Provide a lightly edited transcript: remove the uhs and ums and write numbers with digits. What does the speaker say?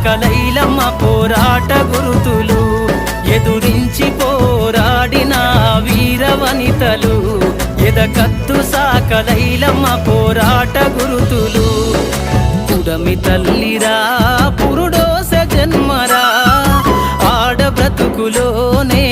సాకలైలమ్మ పోరాట గురుతులు ఎదురించి పోరాడిన వీరవనితలు ఎదకత్తు సాకలైలమ్మ పోరాట గురుతులు పుడమి తల్లిరా పురుడోస జన్మరా ఆడ బ్రతుకులోనే